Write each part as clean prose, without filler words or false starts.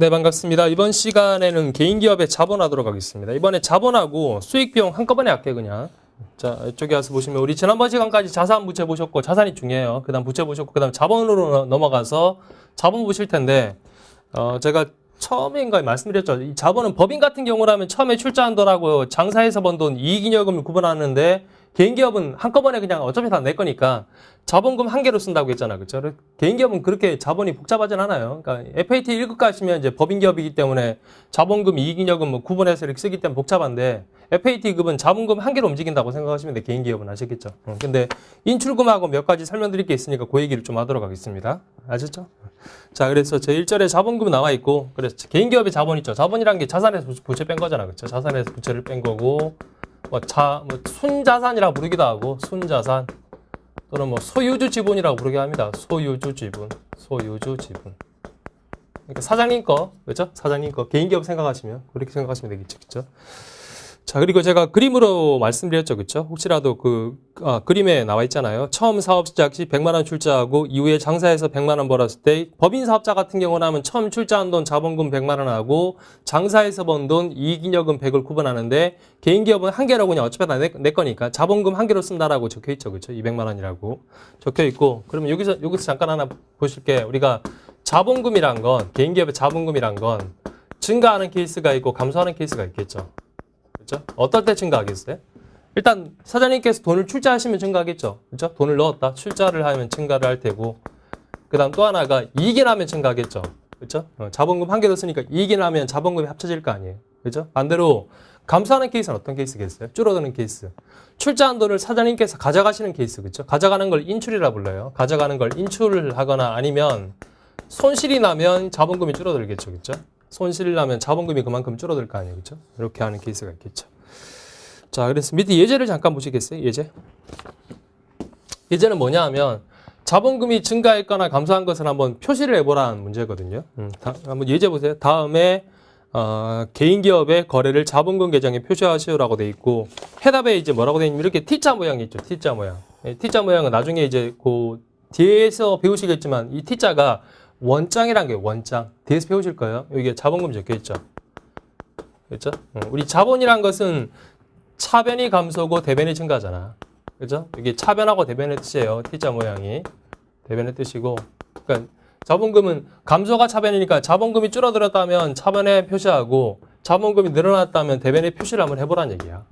네, 반갑습니다. 이번 시간에는 개인기업의 자본하도록 하겠습니다. 이번에 자본하고 수익비용 한꺼번에 할게요, 그냥. 자, 이쪽에 와서 보시면 우리 지난번 시간까지 자산 부채 보셨고, 자산이 중요해요. 그 다음 부채 보셨고, 그 다음 자본으로 넘어가서 자본 보실 텐데, 제가 처음인가에 말씀드렸죠. 이 자본은 법인 같은 경우라면 처음에 출자한 돈하고 장사해서 번 돈, 이익잉여금을 구분하는데, 개인기업은 한꺼번에 그냥 어차피 다 내 거니까 자본금 한 개로 쓴다고 했잖아. 그렇죠? 개인기업은 그렇게 자본이 복잡하진 않아요. 그러니까 FAT 1급 가시면 이제 법인기업이기 때문에 자본금, 이익잉여금 뭐 구분해서 이렇게 쓰기 때문에 복잡한데 FAT 급은 자본금 한 개로 움직인다고 생각하시면 돼. 개인기업은 아시겠죠? 근데 인출금하고 몇 가지 설명드릴 게 있으니까 그 얘기를 좀 하도록 하겠습니다. 아셨죠? 자, 그래서 제 1절에 자본금 나와 있고, 그래서 개인기업의 자본 있죠. 자본이란 게 자산에서 부채 뺀 거잖아. 그렇죠? 자산에서 부채를 뺀 거고, 순자산이라고 부르기도 하고, 순자산. 또는 소유주 지분이라고 부르기도 합니다. 소유주 지분. 소유주 지분. 그러니까 사장님 거, 그렇죠? 사장님 거. 개인기업 생각하시면, 그렇게 생각하시면 되겠죠. 그렇죠? 자, 그리고 제가 그림으로 말씀드렸죠. 그렇죠? 혹시라도 그림에 나와 있잖아요. 처음 사업 시작 시 100만 원 출자하고 이후에 장사해서 100만 원 벌었을 때 법인 사업자 같은 경우는 처음 출자한 돈 자본금 100만 원 하고 장사해서 번 돈 이익잉여금 100을 구분하는데 개인기업은 한 개로 그냥 어차피 다 내 거니까 자본금 한 개로 쓴다라고 적혀 있죠. 그렇죠? 200만 원이라고 적혀 있고, 그러면 여기서 잠깐 하나 보실게. 우리가 자본금이란 건, 개인기업의 자본금이란 건 증가하는 케이스가 있고 감소하는 케이스가 있겠죠. 그렇죠? 어떨 때 증가하겠어요? 일단 사장님께서 돈을 출자하시면 증가하겠죠. 그렇죠? 돈을 넣었다. 출자를 하면 증가를 할 테고, 그 다음 또 하나가 이익이 나면 증가하겠죠. 그렇죠? 자본금 한 개 더 쓰니까 이익이 나면 자본금이 합쳐질 거 아니에요. 그렇죠? 반대로 감소하는 케이스는 어떤 케이스겠어요? 줄어드는 케이스. 출자한 돈을 사장님께서 가져가시는 케이스. 그렇죠? 가져가는 걸 인출이라 불러요. 가져가는 걸 인출을 하거나 아니면 손실이 나면 자본금이 줄어들겠죠. 그렇죠? 손실이 나면 자본금이 그만큼 줄어들 거 아니에요. 그렇죠? 이렇게 하는 케이스가 있겠죠. 자, 그래서 밑에 예제를 잠깐 보시겠어요? 예제. 예제는 뭐냐 하면 자본금이 증가했거나 감소한 것을 한번 표시를 해보라는 문제거든요. 한번 예제 보세요. 다음에 개인기업의 거래를 자본금 계정에 표시하시오라고 돼 있고, 해답에 이제 뭐라고 돼 있냐면 이렇게 T자 모양이 있죠. T자 모양. T자 모양은 나중에 이제 그 뒤에서 배우시겠지만 이 T자가 원장이란 게 원장. 뒤에서 배우실 거예요. 여기에 자본금 적혀 있죠. 그렇죠? 우리 자본이란 것은 차변이 감소고 대변이 증가잖아. 그렇죠? 이게 차변하고 대변의 뜻이에요. T자 모양이 대변의 뜻이고, 그러니까 자본금은 감소가 차변이니까 자본금이 줄어들었다면 차변에 표시하고 자본금이 늘어났다면 대변에 표시를 한번 해보라는 얘기야.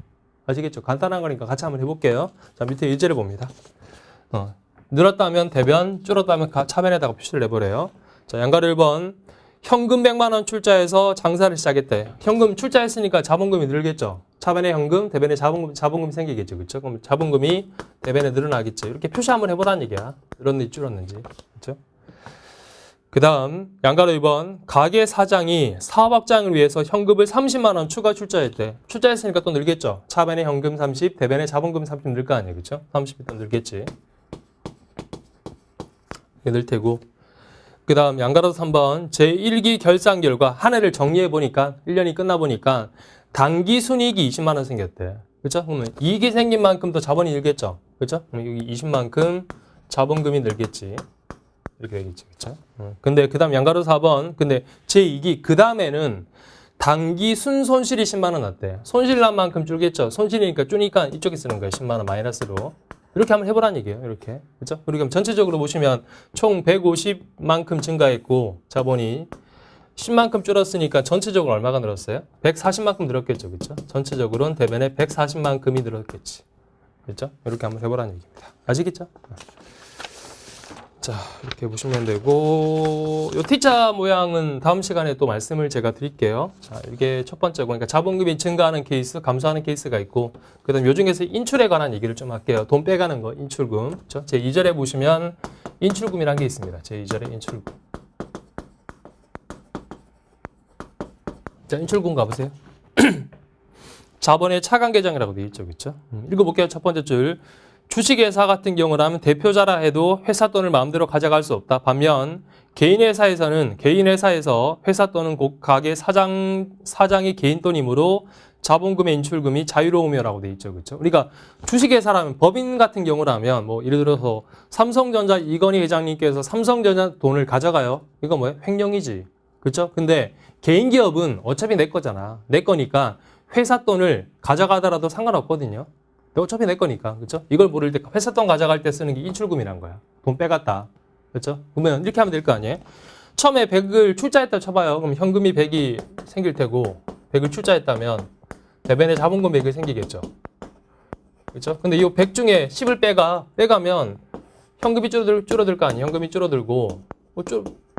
아시겠죠? 간단한 거니까 같이 한번 해볼게요. 자, 밑에 예제를 봅니다. 늘었다면 대변, 줄었다면 차변에다가 표시를 내보래요. 자, 양가로 1번. 현금 100만 원 출자해서 장사를 시작했대. 현금 출자했으니까 자본금이 늘겠죠. 차변에 현금, 대변에 자본금이 생기겠죠. 그렇죠? 그럼 자본금이 대변에 늘어나겠죠. 이렇게 표시 한번 해보라는 얘기야. 늘었는지 줄었는지. 그렇죠? 그 다음 양가로 2번. 가게 사장이 사업 확장을 위해서 현금을 30만 원 추가 출자했대. 출자했으니까 또 늘겠죠. 차변에 현금 30, 대변에 자본금 30 늘 거 아니에요. 그렇죠? 30이 또 늘겠지. 늘 테고. 그 다음 양가로 3번. 제1기 결산 결과 한 해를 정리해 보니까 1년이 끝나 보니까 단기 순이익이 20만 원 생겼대. 그렇죠? 그러면 이익이 생긴 만큼 더 자본이 늘겠죠. 그렇죠? 여기 20만큼 자본금이 늘겠지. 이렇게 되겠지. 그렇죠? 근데 그 다음 양가로 4번. 근데 제2기 그 다음에는 단기 순손실이 10만 원 났대. 손실 난 만큼 줄겠죠. 손실이니까 줄니까 이쪽에 쓰는 거예요. 10만 원 마이너스로. 이렇게 한번 해보라는 얘기예요. 이렇게. 그렇죠? 그리고 전체적으로 보시면 총 150만큼 증가했고 자본이 10만큼 줄었으니까 전체적으로 얼마가 늘었어요? 140만큼 늘었겠죠. 그렇죠? 전체적으로는 대변에 140만큼이 늘었겠지. 그렇죠? 이렇게 한번 해보라는 얘기입니다. 아시겠죠? 자, 이렇게 보시면 되고, 요 T자 모양은 다음 시간에 또 말씀을 제가 드릴게요. 자, 이게 첫 번째고, 그러니까 자본금이 증가하는 케이스, 감소하는 케이스가 있고, 그 다음 요 중에서 인출에 관한 얘기를 좀 할게요. 돈 빼가는 거, 인출금. 그렇죠? 제 2절에 보시면 인출금이라는 게 있습니다. 제 2절에 인출금. 자, 인출금 가보세요. 자본의 차관 계정이라고 되어 있죠. 그렇죠? 읽어볼게요. 첫 번째 줄. 주식회사 같은 경우라면 대표자라 해도 회사 돈을 마음대로 가져갈 수 없다. 반면 개인회사에서는 개인회사에서 회사 또는 가게 사장이 개인 돈이므로 자본금의 인출금이 자유로우며라고 돼 있죠. 그렇죠? 그러니까 주식회사라면 법인 같은 경우라면 뭐 예를 들어서 삼성전자 이건희 회장님께서 삼성전자 돈을 가져가요. 이거 뭐예요? 횡령이지. 그쵸? 근데 개인 기업은 어차피 내 거잖아. 내 거니까 회사 돈을 가져가더라도 상관없거든요. 어차피 내 거니까. 그쵸? 이걸 모를 때 회사 돈 가져갈 때 쓰는 게 인출금이란 거야. 돈 빼갔다. 그쵸? 그러면 이렇게 하면 될 거 아니에요? 처음에 100을 출자했다 쳐봐요. 그럼 현금이 100이 생길 테고 100을 출자했다면 대변에 자본금 100이 생기겠죠. 그렇죠? 근데 이 100 중에 10을 빼가면 현금이 줄어들 거 아니에요. 현금이 줄어들고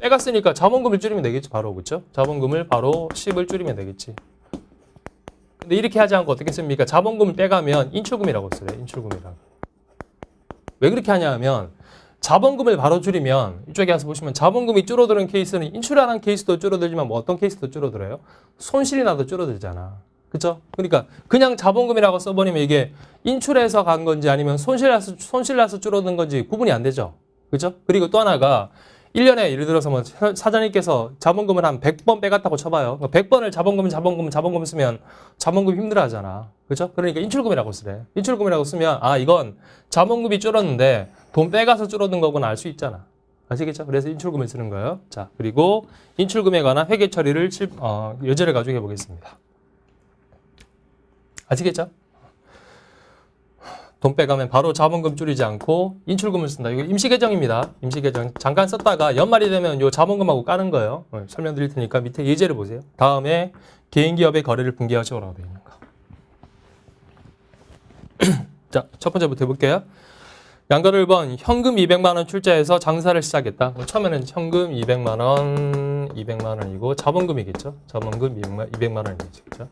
빼갔으니까 자본금을 줄이면 되겠지 바로. 그렇죠? 자본금을 바로 10을 줄이면 되겠지. 근데 이렇게 하지 않고 어떻게 씁니까? 자본금을 빼가면 인출금이라고 써요. 인출금이라고. 왜 그렇게 하냐 하면 자본금을 바로 줄이면 이쪽에 와서 보시면 자본금이 줄어드는 케이스는 인출하는 케이스도 줄어들지만 뭐 어떤 케이스도 줄어들어요? 손실이 나도 줄어들잖아. 그쵸? 그러니까 그냥 자본금이라고 써버리면 이게 인출해서 간 건지 아니면 손실 나서 줄어든 건지 구분이 안 되죠. 그죠? 그리고 또 하나가 1년에 예를 들어서 뭐 사장님께서 자본금을 한 100번 빼갔다고 쳐봐요. 100번을 자본금 쓰면 자본금 힘들어 하잖아. 그죠? 그러니까 인출금이라고 쓰래. 인출금이라고 쓰면 이건 자본금이 줄었는데 돈 빼가서 줄어든 거구나 알 수 있잖아. 아시겠죠? 그래서 인출금을 쓰는 거예요. 자, 그리고 인출금에 관한 회계 처리를 예제를 가지고 해보겠습니다. 아시겠죠? 돈 빼가면 바로 자본금 줄이지 않고 인출금을 쓴다. 이거 임시계정입니다. 임시계정. 잠깐 썼다가 연말이 되면 요 자본금하고 까는 거예요. 설명드릴 테니까 밑에 예제를 보세요. 다음에 개인기업의 거래를 분기하시오라고 되어 있는 거. 자, 첫 번째부터 해볼게요. 양가로 1번 현금 200만 원 출자해서 장사를 시작했다. 처음에는 현금 200만 원이고 자본금이겠죠. 자본금 200만 원이겠죠. 그렇죠?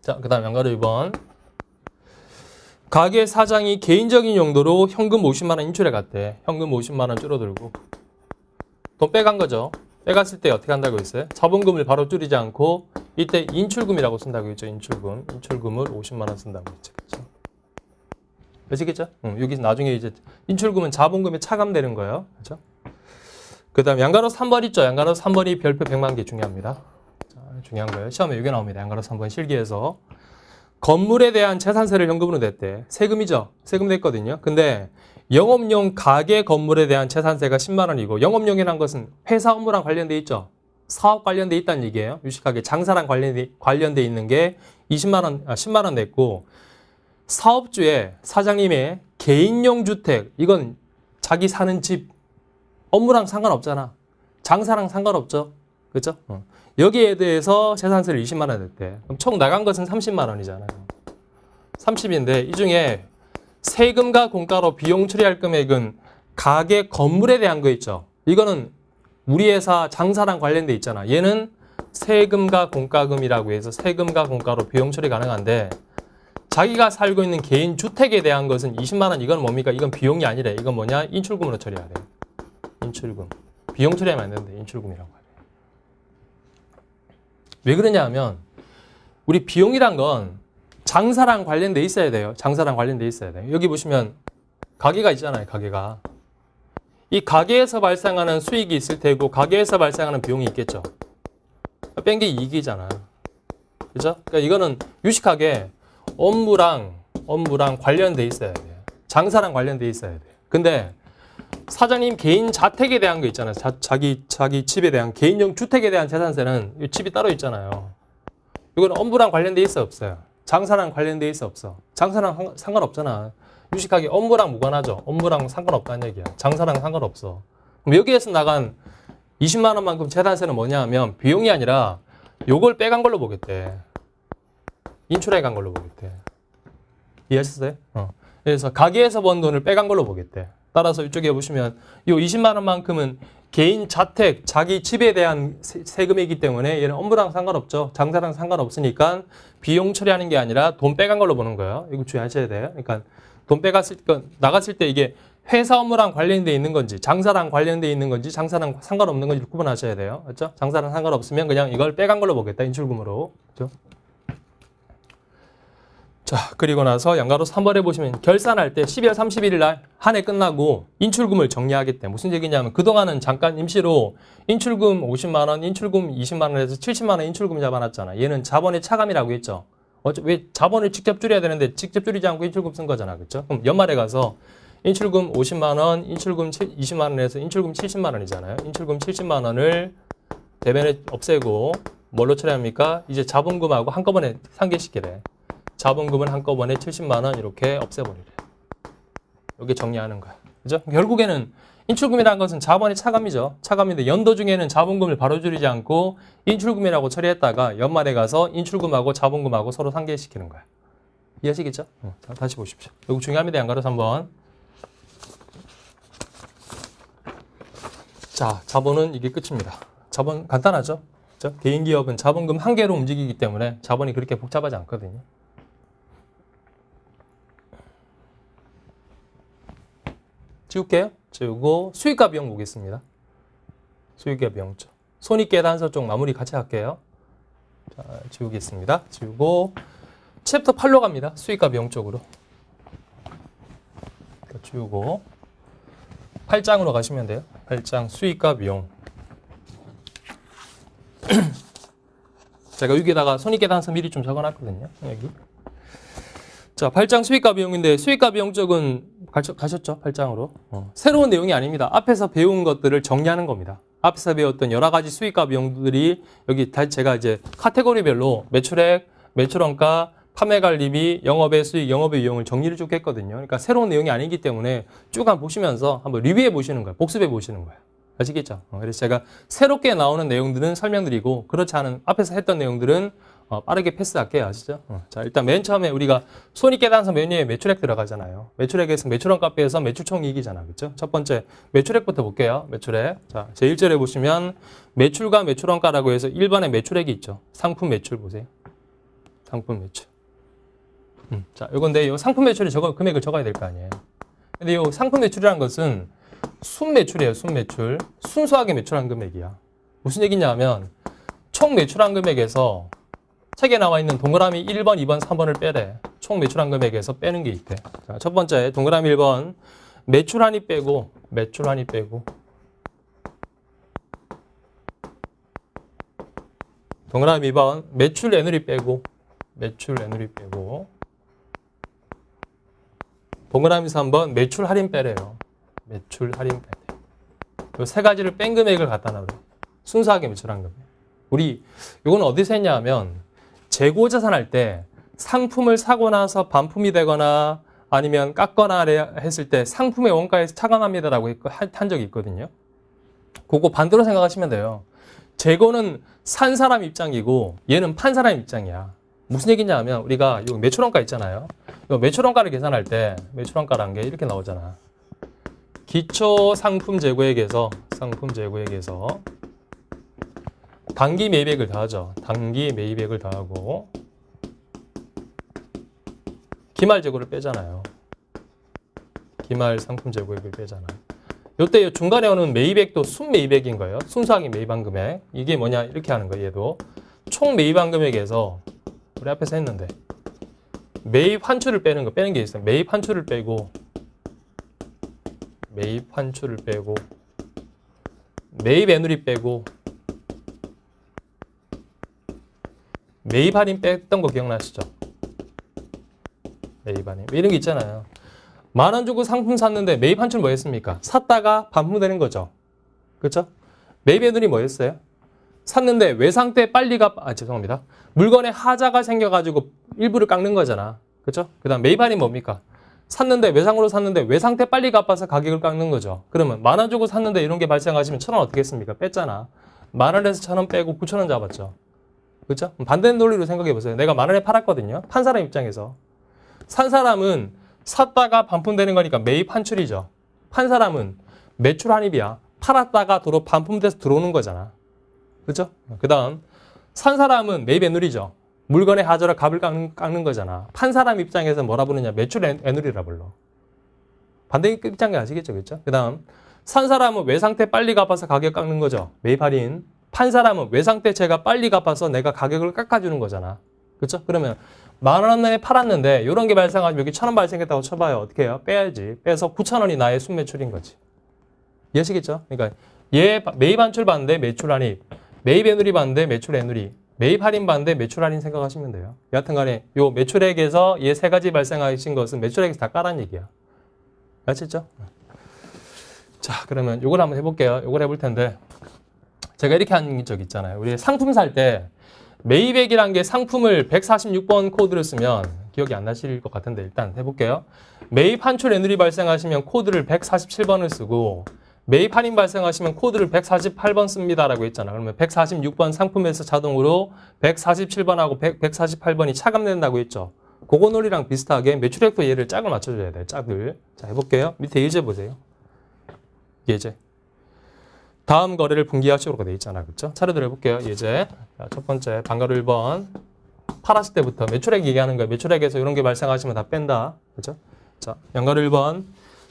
자, 그 다음 양가로 2번. 가게 사장이 개인적인 용도로 현금 50만 원 인출해 갔대. 현금 50만 원 줄어들고. 돈 빼간 거죠. 빼갔을 때 어떻게 한다고 했어요? 자본금을 바로 줄이지 않고 이때 인출금이라고 쓴다고 했죠. 인출금. 인출금을 50만 원 쓴다고 했죠. 그렇죠? 아시겠죠? 여기 나중에 이제 인출금은 자본금에 차감되는 거예요. 그렇죠? 그 다음 양가로 3번 있죠. 양가로 3번이 별표 100만 개 중요합니다. 중요한 거예요. 시험에 이게 나옵니다. 양가로 3번 실기에서. 건물에 대한 재산세를 현금으로 냈대. 세금이죠. 세금 냈거든요. 근데 영업용 가게 건물에 대한 재산세가 10만 원이고 영업용이라는 것은 회사 업무랑 관련돼 있죠. 사업 관련돼 있다는 얘기예요. 유식하게 장사랑 관련돼 있는 게 10만 원 냈고 사업주의 사장님의 개인용 주택 이건 자기 사는 집 업무랑 상관없잖아. 장사랑 상관없죠. 그렇죠? 여기에 대해서 재산세를 20만 원 냈대. 그럼 총 나간 것은 30만 원이잖아요. 30인데 이 중에 세금과 공가로 비용 처리할 금액은 가게 건물에 대한 거 있죠. 이거는 우리 회사 장사랑 관련돼 있잖아. 얘는 세금과 공과금이라고 해서 세금과 공가로 비용 처리 가능한데 자기가 살고 있는 개인 주택에 대한 것은 20만 원 이건 뭡니까? 이건 비용이 아니래. 이건 뭐냐? 인출금으로 처리해야 돼. 인출금. 비용 처리하면 안 되는데 인출금이라고 해야 돼. 왜 그러냐 하면 우리 비용이란 건 장사랑 관련돼 있어야 돼요. 장사랑 관련돼 있어야 돼요. 여기 보시면 가게가 있잖아요. 가게가. 이 가게에서 발생하는 수익이 있을 테고 가게에서 발생하는 비용이 있겠죠. 뺀 게 이익이잖아요. 그죠? 그러니까 이거는 유식하게 업무랑 관련돼 있어야 돼요. 장사랑 관련돼 있어야 돼요. 근데 사장님 개인 자택에 대한 거 있잖아요. 자기 집에 대한 개인용 주택에 대한 재산세는 이 집이 따로 있잖아요. 이건 업무랑 관련돼 있어 없어요? 장사랑 관련돼 있어 없어? 장사랑 상관없잖아. 유식하게 업무랑 무관하죠. 업무랑 상관없다는 얘기야. 장사랑 상관없어. 그럼 여기에서 나간 20만 원만큼 재산세는 뭐냐 하면 비용이 아니라 요걸 빼간 걸로 보겠대. 인출해 간 걸로 보겠대. 이해하셨어요? 그래서 가게에서 번 돈을 빼간 걸로 보겠대. 따라서 이쪽에 보시면 이 20만 원만큼은 개인 자택, 자기 집에 대한 세금이기 때문에 얘는 업무랑 상관없죠. 장사랑 상관없으니까 비용 처리하는 게 아니라 돈 빼간 걸로 보는 거예요. 이거 주의하셔야 돼요. 그러니까 돈 나갔을 때 이게 회사 업무랑 관련돼 있는 건지 장사랑 관련돼 있는 건지 장사랑 상관없는 건지 구분하셔야 돼요. 그렇죠? 장사랑 상관없으면 그냥 이걸 빼간 걸로 보겠다. 인출금으로. 그렇죠? 자, 그리고 나서 양가로 3번에 보시면 결산할 때 12월 31일 날 한 해 끝나고 인출금을 정리하겠대. 무슨 얘기냐면 그동안은 잠깐 임시로 인출금 50만 원, 인출금 20만 원에서 70만 원 인출금 잡아놨잖아. 얘는 자본의 차감이라고 했죠. 왜 자본을 직접 줄여야 되는데 직접 줄이지 않고 인출금 쓴 거잖아. 그렇죠? 그럼 연말에 가서 인출금 50만 원, 인출금 20만 원에서 인출금 70만 원이잖아요. 인출금 70만 원을 대변에 없애고 뭘로 처리합니까? 이제 자본금하고 한꺼번에 상계시키래. 자본금은 한꺼번에 70만 원 이렇게 없애버리래. 여기 정리하는 거야. 그죠? 결국에는 인출금이라는 것은 자본의 차감이죠. 차감인데 연도 중에는 자본금을 바로 줄이지 않고 인출금이라고 처리했다가 연말에 가서 인출금하고 자본금하고 서로 상계시키는 거야. 이해하시겠죠? 자, 다시 보십시오. 이거 중요합니다. 양가로서 한번. 자, 자본은 이게 끝입니다. 자본 간단하죠? 그렇죠? 개인 기업은 자본금 한 개로 움직이기 때문에 자본이 그렇게 복잡하지 않거든요. 지울게요. 지우고 수익과 비용 보겠습니다. 수익과 비용쪽. 손익계 단서 쪽 마무리 같이 할게요. 자, 지우겠습니다. 지우고 챕터 8로 갑니다. 수익과 비용 쪽으로. 지우고 8장으로 가시면 돼요. 8장 수익과 비용. 제가 여기에다가 손익계 단서 미리 좀 적어놨거든요. 여기. 자, 8장 수익과 비용인데 수익과 비용 쪽은 가셨죠? 8장으로. 새로운 내용이 아닙니다. 앞에서 배운 것들을 정리하는 겁니다. 앞에서 배웠던 여러 가지 수익과 비용들이 여기 다 제가 이제 카테고리별로 매출액, 매출원가, 판매관리비, 영업의 수익, 영업의 비용을 정리를 쭉 했거든요. 그러니까 새로운 내용이 아니기 때문에 쭉 한번 보시면서 한번 리뷰해 보시는 거예요. 복습해 보시는 거예요. 아시겠죠? 그래서 제가 새롭게 나오는 내용들은 설명드리고 그렇지 않은 앞에서 했던 내용들은 빠르게 패스할게요. 아시죠? 자, 일단 맨 처음에 우리가 손익계단서 메뉴에 매출액 들어가잖아요. 매출액에서 매출원가 빼서 매출총이익이잖아. 그렇죠? 첫 번째 매출액부터 볼게요. 매출액. 자, 제 1절에 보시면 매출과 매출원가라고 해서 1번에 매출액이 있죠. 상품 매출 보세요. 상품 매출. 자, 요건데 요 상품 매출에 금액을 적어야 될 거 아니에요. 근데 요 상품 매출이라는 것은 순매출이에요. 순매출. 순수하게 매출한 금액이야. 무슨 얘기냐 하면 총 매출한 금액에서 책에 나와 있는 동그라미 1번, 2번, 3번을 빼래. 총 매출한 금액에서 빼는 게 있대. 자, 첫 번째 동그라미 1번 매출한이 빼고 매출한이 빼고 동그라미 2번 매출 애누리 빼고 매출 애누리 빼고 동그라미 3번 매출 할인 빼래요. 매출 할인 빼래. 이 세 가지를 뺀 금액을 갖다 놔요. 순수하게 매출한 금액. 우리 이거는 어디서 했냐 하면 재고 자산할 때 상품을 사고 나서 반품이 되거나 아니면 깎거나 했을 때 상품의 원가에서 차감합니다라고 한 적이 있거든요. 그거 반대로 생각하시면 돼요. 재고는 산 사람 입장이고 얘는 판 사람 입장이야. 무슨 얘기냐 하면 우리가 이 매출원가 있잖아요. 이 매출원가를 계산할 때 매출원가라는 게 이렇게 나오잖아. 기초 상품 재고액에서 단기 매입액을 더하죠. 단기 매입액을 더하고 기말 재고를 빼잖아요. 기말 상품 재고액을 빼잖아요. 요때 중간에 오는 매입액도 순매입액인 거예요. 순수하게 매입한 금액. 이게 뭐냐 이렇게 하는 거예요. 얘도 총 매입한 금액에서 우리 앞에서 했는데 매입 환출을 빼는 게 있어요. 매입 환출을 빼고 매입 애누리 빼고 매입 할인 뺐던 거 기억나시죠? 매입 할인 이런 게 있잖아요. 10,000원 주고 상품 샀는데 매입 환출 뭐 했습니까? 샀다가 반품되는 거죠. 그렇죠? 매입 애누리 뭐 했어요? 샀는데 외상 때 빨리 죄송합니다. 물건에 하자가 생겨가지고 일부를 깎는 거잖아. 그렇죠? 그 다음 매입 할인 뭡니까? 샀는데 외상으로 샀는데 외상 때 빨리 갚아서 가격을 깎는 거죠. 그러면 10,000원 주고 샀는데 이런 게 발생하시면 1,000원 어떻게 했습니까? 뺐잖아. 10,000원에서 1,000원 빼고 9,000원 잡았죠. 그렇죠? 반대 논리로 생각해 보세요. 내가 10,000원에 팔았거든요. 판 사람 입장에서. 산 사람은 샀다가 반품되는 거니까 매입 환출이죠. 판 사람은 매출 환입이야. 팔았다가 반품돼서 들어오는 거잖아. 그렇죠? 그 다음 산 사람은 매입 애누리죠. 물건의 하자로 값을 깎는 거잖아. 판 사람 입장에서 뭐라 부르냐? 매출 애누리라 불러. 반대 입장이 아시겠죠? 그렇죠? 그 다음 산 사람은 외상 때 빨리 갚아서 가격 깎는 거죠. 매입 할인. 판 사람은 외상 때 제가 빨리 갚아서 내가 가격을 깎아주는 거잖아. 그렇죠? 그러면 10,000원에 팔았는데 이런 게 발생하면 여기 1,000원 발생했다고 쳐봐요. 어떻게 해요? 빼야지. 빼서 9,000원이 나의 순매출인 거지. 이해하시겠죠? 그러니까 얘 매입 환출 받는데 매출 할인, 매입 애누리 받는데 매출 애누리, 매입 할인 받는데 매출 할인 생각하시면 돼요. 여하튼 간에 요 매출액에서 얘 세 가지 발생하신 것은 매출액에서 다 까란 얘기야. 아시죠? 자, 그러면 요걸 한번 해볼게요. 요걸 해볼 텐데 제가 이렇게 한 적 있잖아요. 우리 상품 살 때 매입액이란 게 상품을 146번 코드를 쓰면 기억이 안 나실 것 같은데 일단 해볼게요. 매입 환출 애누리 발생하시면 코드를 147번을 쓰고 매입 할인 발생하시면 코드를 148번 씁니다라고 했잖아. 그러면 146번 상품에서 자동으로 147번하고 148번이 차감된다고 했죠. 그거 논리랑 비슷하게 매출액도 얘를 짝을 맞춰줘야 돼. 짝을. 자, 해볼게요. 밑에 예제 보세요. 예제. 다음 거래를 분기하식으로 돼 있잖아. 그렇죠? 차례대로 해볼게요. 예제. 자, 첫 번째 방가루 1번. 팔았을 때부터 매출액 얘기하는 거예요. 매출액에서 이런 게 발생하시면 다 뺀다. 그렇죠? 자, 양가루 1번.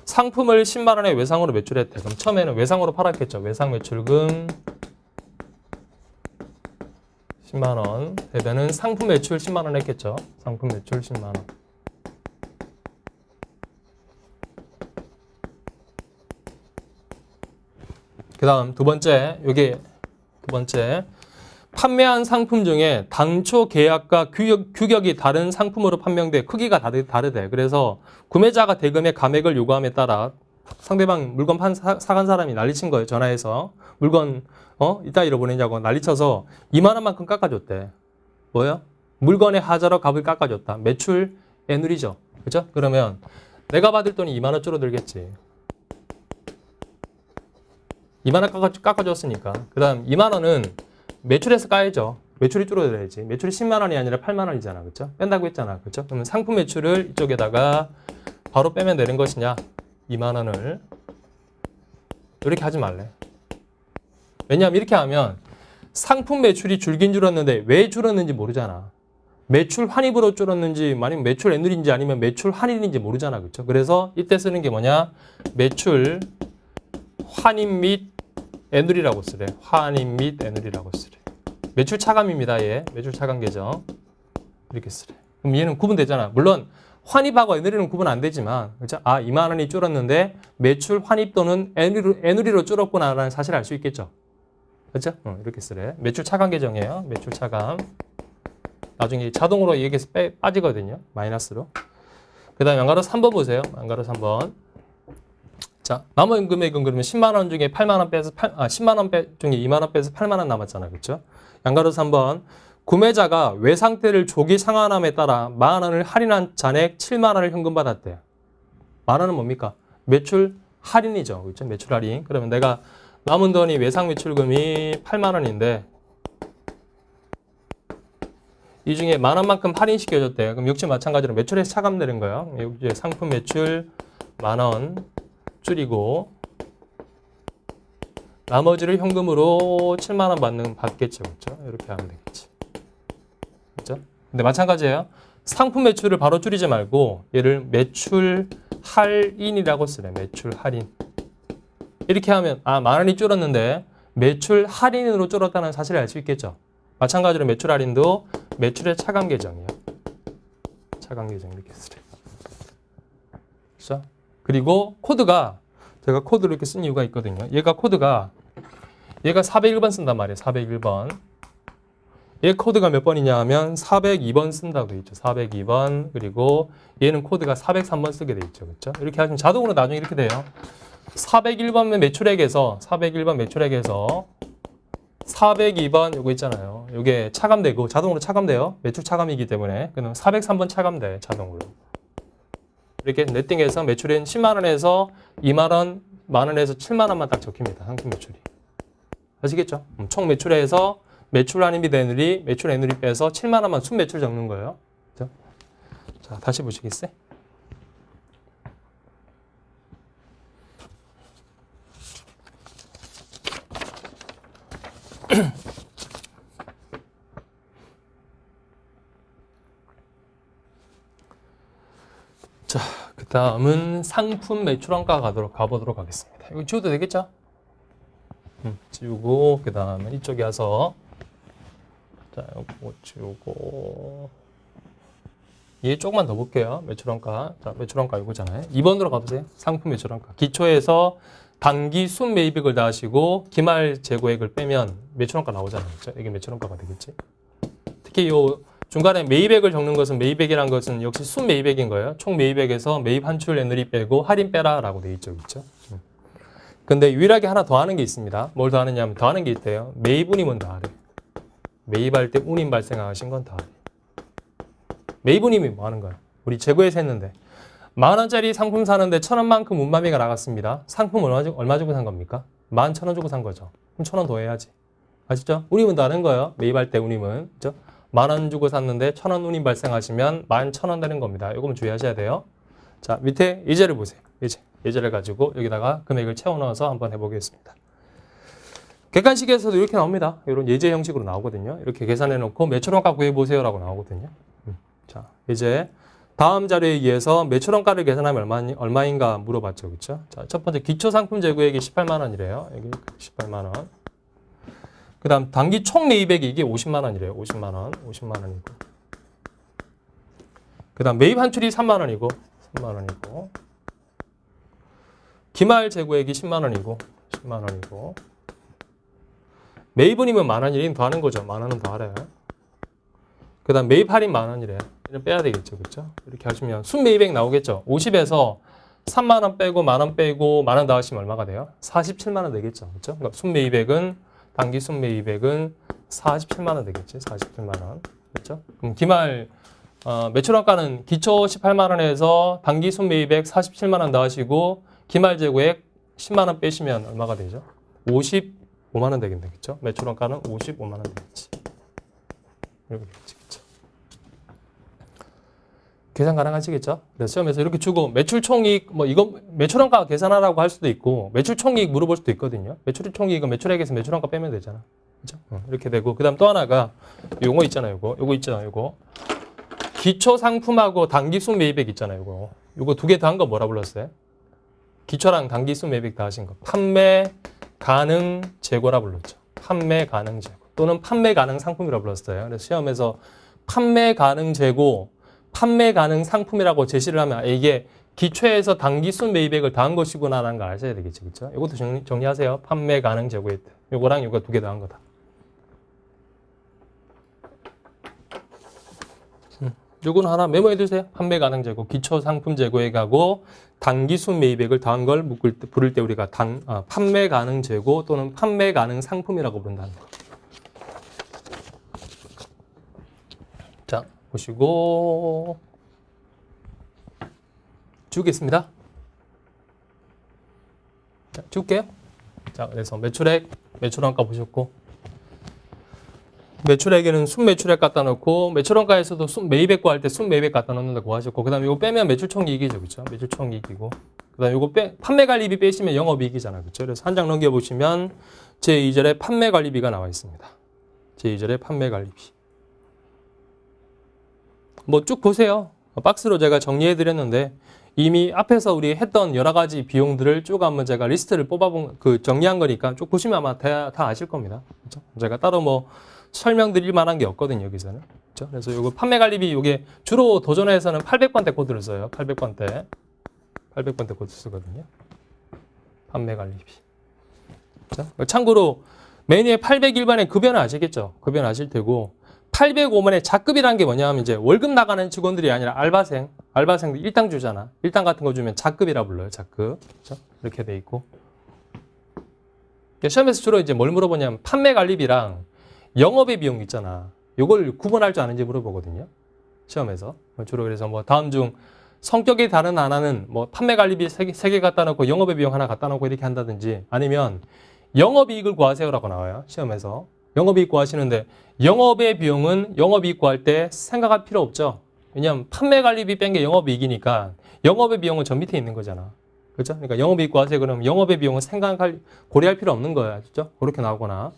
상품을 10만 원에 외상으로 매출했대. 그럼 처음에는 외상으로 팔았겠죠. 외상 매출금 10만 원. 대변은 상품 매출 10만 원 했겠죠. 상품 매출 10만 원. 그 다음 두 번째, 요게 두 번째. 판매한 상품 중에 당초 계약과 규격이 다른 상품으로 판명돼 크기가 다르대. 그래서 구매자가 대금의 감액을 요구함에 따라 상대방 물건 사간 사람이 난리친 거예요. 전화해서 물건 이따 잃어보내냐고 난리쳐서 2만 원만큼 깎아줬대. 뭐예요? 물건의 하자로 값을 깎아줬다. 매출 애누리죠. 그죠? 그러면 내가 받을 돈이 2만 원 줄어들겠지. 2만 원 깎아줬으니까. 그 다음 2만 원은 매출에서 까야죠. 매출이 줄어들어야지. 매출이 10만 원이 아니라 8만 원이잖아. 그렇죠? 뺀다고 했잖아. 그렇죠? 그러면 상품 매출을 이쪽에다가 바로 빼면 되는 것이냐? 2만 원을. 이렇게 하지 말래. 왜냐하면 이렇게 하면 상품 매출이 줄긴 줄었는데 왜 줄었는지 모르잖아. 매출 환입으로 줄었는지 아니면 매출 애누리인지 아니면 매출 할인인지 모르잖아. 그렇죠? 그래서 이때 쓰는 게 뭐냐? 매출 환입 및 애누리라고 쓰래. 환입 및 애누리라고 쓰래. 매출 차감입니다. 얘. 매출 차감 계정. 이렇게 쓰래. 그럼 얘는 구분되잖아. 물론 환입하고 애누리는 구분 안 되지만 그렇죠? 아, 2만 원이 줄었는데 매출 환입 또는 애누리로 줄었구나라는 사실을 알 수 있겠죠. 그렇죠? 이렇게 쓰래. 매출 차감 계정이에요. 매출 차감. 나중에 자동으로 여기에서 빠지거든요. 마이너스로. 그 다음에 양가로 3번 보세요. 양가로 3번. 자, 남은 금액은 그러면 10만 원 중에 8만 원 빼서 10만 원 중에 2만 원 빼서 8만 원 남았잖아. 그렇죠? 양가로 3번. 구매자가 외상태를 조기 상환함에 따라 만 원을 할인한 잔액 7만 원을 현금 받았대요. 만 원은 뭡니까? 매출 할인이죠. 그렇죠? 매출 할인. 그러면 내가 남은 돈이 외상 매출금이 8만 원인데 이 중에 만 원만큼 할인시켜줬대요. 그럼 역시 마찬가지로 매출에서 차감되는 거예요. 여기 상품 매출 만 원 줄이고 나머지를 현금으로 7만 원 받겠죠. 그렇죠? 이렇게 하면 되겠지. 그렇죠? 근데 마찬가지예요. 상품 매출을 바로 줄이지 말고 얘를 매출 할인이라고 쓰래. 매출 할인. 이렇게 하면 만 원이 줄었는데 매출 할인으로 줄었다는 사실을 알 수 있겠죠. 마찬가지로 매출 할인도 매출의 차감 계정이에요. 차감 계정 이렇게 쓰래. 그렇죠? 그리고 코드가 제가 코드를 이렇게 쓴 이유가 있거든요. 얘가 401번 쓴단 말이에요. 401번. 얘 코드가 몇 번이냐 하면 402번 쓴다고 돼 있죠. 402번. 그리고 얘는 코드가 403번 쓰게 돼 있죠. 그렇죠? 이렇게 하시면 자동으로 나중에 이렇게 돼요. 401번 매출액에서 402번 요거 있잖아요. 요게 차감되고 자동으로 차감돼요. 매출 차감이기 때문에. 그럼 403번 차감돼. 자동으로. 이렇게 네팅해서 매출은 10만 원에서 2만 원, 만 원에서 7만 원만 딱 적힙니다. 상품 매출이. 아시겠죠? 총 매출에서 매출 할인 및 애누리, 매출 애누리 빼서 7만 원만 순 매출 적는 거예요. 그렇죠? 자, 다시 보시겠어요? 자, 그 다음은 상품 매출원가 가보도록 하겠습니다. 이거 지워도 되겠죠? 지우고, 그 다음에 이쪽에 와서, 자, 이거 지우고, 얘 조금만 더 볼게요. 매출원가. 자, 매출원가 이거잖아요. 2번으로 가보세요. 상품 매출원가. 기초에서 단기 순 매입액을 다 하시고, 기말 재고액을 빼면 매출원가 나오잖아요. 그렇죠? 이게 매출원가가 되겠지. 특히 요 중간에 매입액을 적는 것은 매입액이란 것은 역시 순매입액인 거예요. 총 매입액에서 매입 환출 NLE 빼고 할인 빼라 라고 돼 있죠. 그렇죠? 근데 유일하게 하나 더 하는 게 있습니다. 뭘 더 하느냐면 더 하는 게 있대요. 매입 운임은 다 하래. 매입할 때 운임 발생하신 건 다 하래. 매입 운임이 뭐 하는 거야? 우리 재고에서 했는데 10,000원짜리 상품 사는데 1,000원만큼 운마매가 나갔습니다. 상품 얼마 주고 산 겁니까? 11,000원 주고 산 거죠. 그럼 1,000원 더 해야지. 아시죠? 운임은 다 하는 거예요. 매입할 때 운임은. 그죠? 10,000원 주고 샀는데 1,000원 운임 발생하시면 11,000원 되는 겁니다. 이거는 주의하셔야 돼요. 자, 밑에 예제를 보세요. 예제를 가지고 여기다가 금액을 채워 넣어서 한번 해보겠습니다. 객관식에서도 이렇게 나옵니다. 이런 예제 형식으로 나오거든요. 이렇게 계산해 놓고 매출원가 구해보세요 라고 나오거든요. 자, 이제 다음 자료에 의해서 매출원가를 계산하면 얼마인가 물어봤죠. 그렇죠? 자, 첫 번째 기초상품 재고액이 18만 원이래요. 여기 18만 원. 그 다음 단기 총 매입액이 이게 50만 원이래요. 50만 원. 50만 원이고. 그 다음 매입 환출이 3만 원이고. 3만 원이고. 기말 재고액이 10만 원이고. 10만 원이고. 매입 운임은 만 원이래. 더 하는 거죠. 만 원은 더 하래요. 그 다음 매입 할인 만 원이래. 이런 빼야 되겠죠. 그렇죠? 이렇게 하시면 순매입액 나오겠죠. 50에서 3만 원 빼고 만 원 빼고 만 원 더 하시면 얼마가 돼요? 47만 원 되겠죠. 그렇죠? 그러니까 순매입액은 단기 순매입액은 47만 원 되겠지. 47만 원. 그렇죠? 그럼 기말 매출원가는 기초 18만 원에서 단기 순매입액 47만 원 더하시고 기말 재고액 10만 원 빼시면 얼마가 되죠? 55만 원 되겠네. 그렇죠? 매출원가는 55만 원 되겠지. 이렇게 되겠지. 그렇죠? 계산 가능하시겠죠? 그래서 시험에서 이렇게 주고 매출 총이익 뭐 이거 매출원가 계산하라고 할 수도 있고 매출 총이익 물어볼 수도 있거든요. 매출 총이익은 매출액에서 매출원가 빼면 되잖아. 그렇죠? 이렇게 되고 그다음 또 하나가 요거 있잖아요. 요거 있잖아요. 요거 기초 상품하고 단기 순매입액 있잖아요. 요거 두 개 다 한 거 뭐라 불렀어요? 기초랑 단기 순매입액 다 하신 거. 판매 가능 재고라 불렀죠. 판매 가능 재고 또는 판매 가능 상품이라 불렀어요. 그래서 시험에서 판매 가능 재고 판매 가능 상품이라고 제시를 하면 이게 기초에서 단기 순매입액을 더한 것이구나라는 걸 아셔야 되겠죠. 그렇죠? 이것도 정리하세요. 판매 가능 재고액. 요거랑 요거 두 개 더한 거다. 요거는 하나 메모해 두세요. 판매 가능 재고, 기초 상품 재고액하고 단기 순매입액을 더한 걸 부를 때 우리가 판매 가능 재고 또는 판매 가능 상품이라고 부른다는 거. 자, 보시고 주겠습니다. 자, 줄게요. 자, 그래서 매출액, 매출원가 보셨고 매출액에는 순매출액 갖다 놓고 매출원가에서도 순매입액 구할 때 순매입액 갖다 놓는다고 하셨고 그 다음에 이거 빼면 매출총이익이죠. 그렇죠? 매출총이익이고 그 다음에 이거 판매관리비 빼시면 영업이익이잖아요. 그렇죠? 그래서 한 장 넘겨보시면 제2절에 판매관리비가 나와 있습니다. 제2절에 판매관리비 뭐 쭉 보세요. 박스로 제가 정리해 드렸는데 이미 앞에서 우리 했던 여러 가지 비용들을 쭉 한번 제가 리스트를 뽑아본 정리한 거니까 쭉 보시면 아마 다 아실 겁니다. 그렇죠? 제가 따로 뭐 설명드릴 만한 게 없거든요, 여기서는. 그렇죠? 그래서 이거 판매관리비 이게 주로 도전에서는 800번대 코드를 써요. 800번대 코드 쓰거든요. 판매관리비. 자, 참고로 메뉴에 801번의 급여는 아시겠죠? 급여는 아실 테고 805번의 자급이라는 게 뭐냐 하면 이제 월급 나가는 직원들이 아니라 알바생들 일당 주잖아. 일당 같은 거 주면 자급이라 불러요. 자급. 그렇죠? 이렇게 돼 있고. 시험에서 주로 이제 뭘 물어보냐면 판매관리비랑 영업의 비용 있잖아. 이걸 구분할 줄 아는지 물어보거든요. 시험에서. 주로 그래서 뭐 다음 중 성격이 다른 하나는 뭐 판매관리비 3개 갖다 놓고 영업의 비용 하나 갖다 놓고 이렇게 한다든지 아니면 영업이익을 구하세요라고 나와요. 시험에서. 영업이익 구하시는데 영업의 비용은 영업이익 구할 때 생각할 필요 없죠. 왜냐하면 판매관리비 뺀 게 영업이익이니까 영업의 비용은 저 밑에 있는 거잖아. 그렇죠? 그러니까 영업이익 구하세요. 그러면 영업의 비용은 고려할 필요 없는 거야. 그렇죠? 그렇게 나오거나.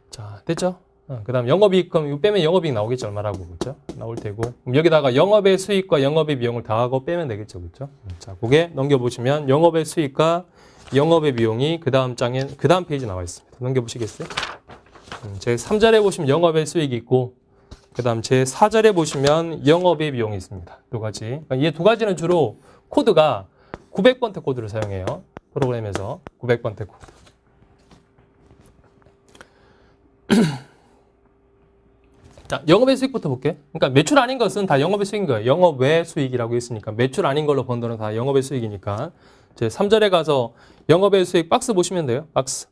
자, 됐죠? 그 다음 영업이익, 그럼 이거 빼면 영업이익 나오겠죠? 얼마라고, 그렇죠? 나올 테고. 그럼 여기다가 영업의 수익과 영업의 비용을 더하고 빼면 되겠죠? 그렇죠? 자, 그게 넘겨보시면 영업의 수익과 영업의 비용이 그 다음 장에, 그 다음 페이지 나와 있습니다. 넘겨보시겠어요? 제 3절에 보시면 영업의 수익이 있고, 그 다음 제 4절에 보시면 영업의 비용이 있습니다. 두 가지. 그러니까 이 두 가지는 주로 코드가 900번째 코드를 사용해요. 프로그램에서 900번째 코드. 자, 영업외 수익부터 볼게. 그러니까 매출 아닌 것은 다 영업외 수익인 거예요. 영업외 수익이라고 했으니까 매출 아닌 걸로 번 돈은 다 영업외 수익이니까 이제 3절에 가서 영업외 수익 박스 보시면 돼요. 박스.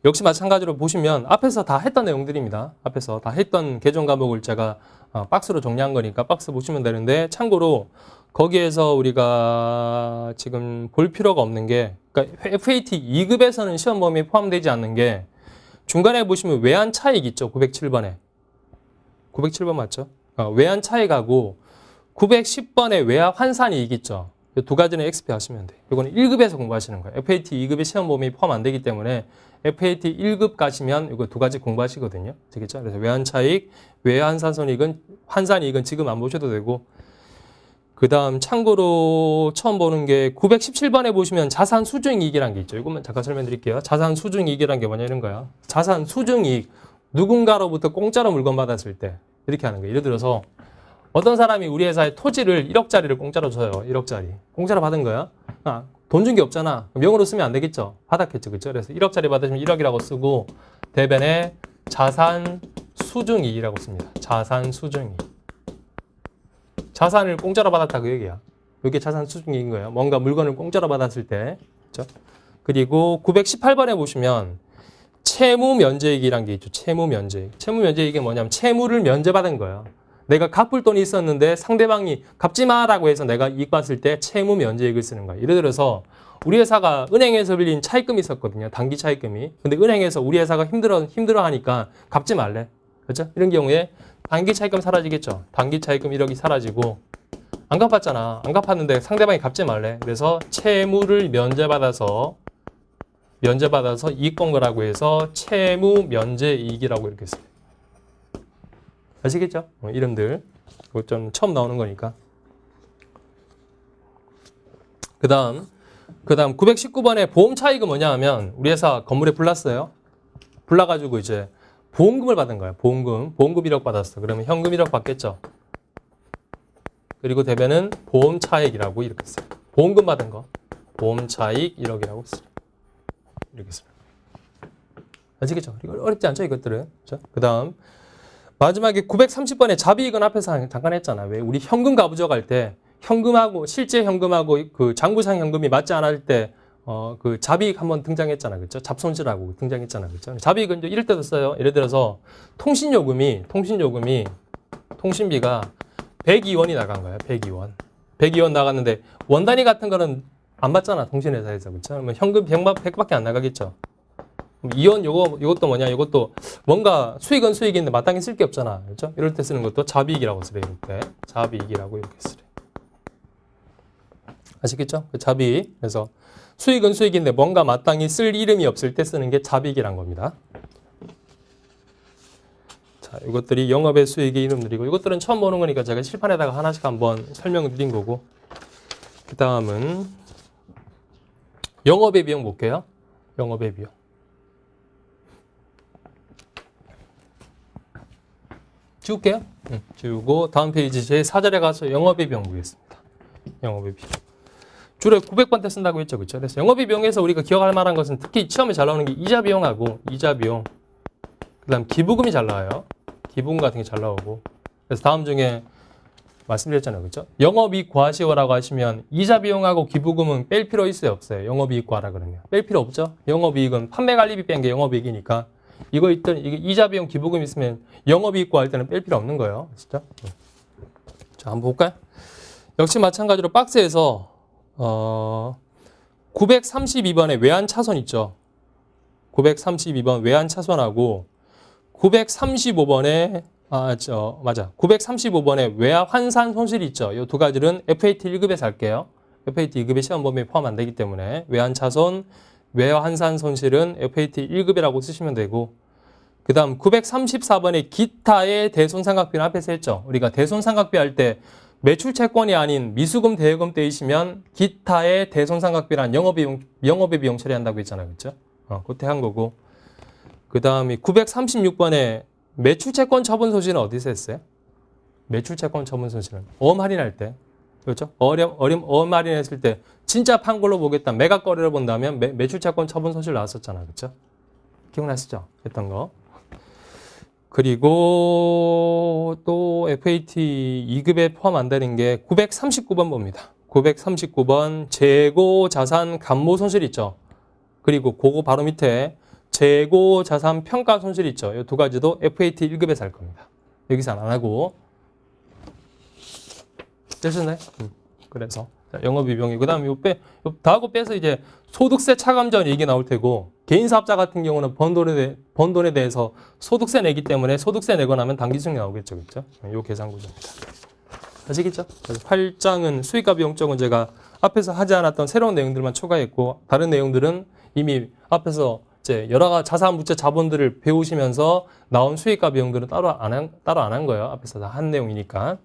역시 마찬가지로 보시면 앞에서 다 했던 내용들입니다. 앞에서 다 했던 계정 과목을 제가 박스로 정리한 거니까 박스 보시면 되는데 참고로 거기에서 우리가 지금 볼 필요가 없는 게 그러니까 FAT 2급에서는 시험 범위에 포함되지 않는 게 중간에 보시면 외환 차익 있죠. 907번에. 907번 맞죠? 외환 차익하고 910번에 외화 환산 이익 있죠. 이 두 가지는 XP 하시면 돼요. 이거는 1급에서 공부하시는 거예요. FAT 2급의 시험 범위에 포함 안 되기 때문에 FAT 1급 가시면 이거 두 가지 공부하시거든요. 되겠죠? 그래서 외환 차익, 외화 환산 이익은 지금 안 보셔도 되고 그 다음 참고로 처음 보는 게 917번에 보시면 자산 수중이익이라는 게 있죠. 이것만 잠깐 설명드릴게요. 자산 수중이익이라는 게 뭐냐 이런 거야. 자산 수중이익, 누군가로부터 공짜로 물건 받았을 때 이렇게 하는 거예요. 예를 들어서 어떤 사람이 우리 회사에 토지를 1억짜리를 공짜로 줘요. 1억짜리. 공짜로 받은 거야. 돈 준 게 없잖아. 그럼 영어로 쓰면 안 되겠죠. 받았겠죠. 그렇죠? 그래서 1억짜리 받으시면 1억이라고 쓰고 대변에 자산 수중이익이라고 씁니다. 자산 수중이익. 자산을 공짜로 받았다 그 얘기야. 이게 자산 수중이익인 거예요. 뭔가 물건을 공짜로 받았을 때. 그렇죠? 그리고 918번에 보시면 채무 면제이익이라는 게 있죠. 채무 면제이익. 채무 면제이익이 뭐냐면 채무를 면제받은 거예요. 내가 갚을 돈이 있었는데 상대방이 갚지 마라고 해서 내가 이익 봤을 때 채무 면제이익을 쓰는 거예요. 예를 들어서 우리 회사가 은행에서 빌린 차입금이 있었거든요. 단기 차입금이. 근데 은행에서 우리 회사가 힘들어하니까 갚지 말래. 그렇죠? 이런 경우에 단기 차입금 사라지겠죠. 단기 차입금 1억이 사라지고 안 갚았잖아. 안 갚았는데 상대방이 갚지 말래. 그래서 채무를 면제받아서 이익 본 거라고 해서 채무 면제이익이라고 이렇게 써요. 아시겠죠? 이름들. 이거 좀 처음 나오는 거니까. 그 다음 919번에 보험 차익은 뭐냐 하면 우리 회사 건물에 불났어요. 불나가지고 이제 보험금을 받은 거예요. 보험금 1억 받았어. 그러면 현금 1억 받겠죠. 그리고 대변은 보험 차익이라고 이렇게 써요. 보험금 받은 거. 보험 차익 1억이라고 써요. 이렇게 써요. 아시겠죠? 이거 어렵지 않죠? 이것들은. 그 다음 마지막에 930번에 자비이익은 앞에서 잠깐 했잖아. 왜? 우리 현금 가부적 할 때 현금하고 실제 현금하고 그 장부상 현금이 맞지 않을 때 그 자비이익 한번 등장했잖아. 그렇죠? 잡손실하고 등장했잖아. 그렇죠? 자비이익은 이제 이럴 때도 써요. 예를 들어서 통신비가 102원이 나간 거야. 102원 나갔는데 원 단위 같은 거는 안 받잖아. 통신회사에서. 그렇죠? 그러면 현금 100밖에 안 나가겠죠. 이원 요것도 뭐냐? 이것도 뭔가 수익은 수익인데 마땅히 쓸 게 없잖아. 그렇죠? 이럴 때 쓰는 것도 자비이익이라고 쓰래. 이럴 때 자비이익이라고 이렇게 쓰래. 아시겠죠? 그 자비이익. 그래서 수익은 수익인데 뭔가 마땅히 쓸 이름이 없을 때 쓰는 게 자비이익이란 겁니다. 자, 이것들이 영업의 수익의 이름들이고 이것들은 처음 보는 거니까 제가 실판에다가 하나씩 한번 설명을 드린 거고 그 다음은 영업의 비용 볼게요. 영업의 비용. 지울게요. 지우고 다음 페이지 제 4절에 가서 영업의 비용 보겠습니다. 영업의 비용. 주로 900번 때 쓴다고 했죠. 그렇죠? 그래서 영업의 비용에서 우리가 기억할 만한 것은 특히 시험에 잘 나오는 게 이자 비용하고 이자 비용. 그다음 기부금이 잘 나와요. 기부금 같은 게 잘 나오고. 그래서 다음 중에 말씀드렸잖아요. 그렇죠? 영업이익 과시효라고 하시면 이자 비용하고 기부금은 뺄 필요 있어요, 없어요? 영업이익 과라 그러면. 뺄 필요 없죠? 영업이익은 판매 관리비 뺀 게 영업이익이니까 이거 있던 이게 이자 비용 기부금 있으면 영업이익 과할 때는 뺄 필요 없는 거예요. 진짜? 자, 한번 볼까요? 역시 마찬가지로 박스에서 932번에 외환 차손 있죠. 932번 외환 차손하고 935번에 935번에 외화 환산 손실이 있죠. 이 두 가지는 FAT 1급에서 할게요. FAT 2급의 시험 범위에 포함 안 되기 때문에 외환 차손, 외화 환산 손실은 FAT 1급이라고 쓰시면 되고 그 다음 934번에 기타의 대손상각비는 앞에서 했죠. 우리가 대손상각비 할 때 매출 채권이 아닌 미수금 대여금 떼이시면 기타의 대손상각비란 영업의 비용 처리한다고 했잖아요. 그렇죠? 그때 한 거고. 그 다음이 936번에 매출채권 처분 손실은 어디서 했어요? 매출채권 처분 손실은 어음 할인할 때. 그렇죠? 어음 할인했을 때 진짜 판 걸로 보겠다. 매각거래를 본다면 매출채권 처분 손실 나왔었잖아. 그렇죠? 기억나시죠? 했던 거. 그리고 또 FAT 2급에 포함 안 되는 게 939번 봅니다. 939번 재고 자산 감모 손실 있죠. 그리고 그거 바로 밑에 재고 자산 평가 손실 있죠. 이 두 가지도 FAT 1급에서 할 겁니다. 여기서 안 하고. 되셨나요? 그래서 영업이익이 그 다음에 다하고 빼서 이제 소득세 차감전 얘기 나올 테고 개인 사업자 같은 경우는 번 돈에 대해서 소득세 내기 때문에 소득세 내고 나면 당기순이 나오겠죠, 그렇죠? 요 계산 구조입니다. 아시겠죠? 그래서 8장은 수익과 비용 쪽은 제가 앞에서 하지 않았던 새로운 내용들만 추가했고 다른 내용들은 이미 앞에서 이제 여러 가지 자산, 부채, 자본들을 배우시면서 나온 수익과 비용들은 따로 안 한 거예요. 앞에서 다 한 내용이니까.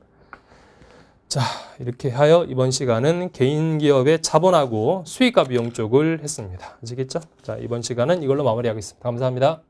자, 이렇게 하여 이번 시간은 개인 기업의 자본하고 수익과 비용 쪽을 했습니다. 아시겠죠? 자, 이번 시간은 이걸로 마무리하겠습니다. 감사합니다.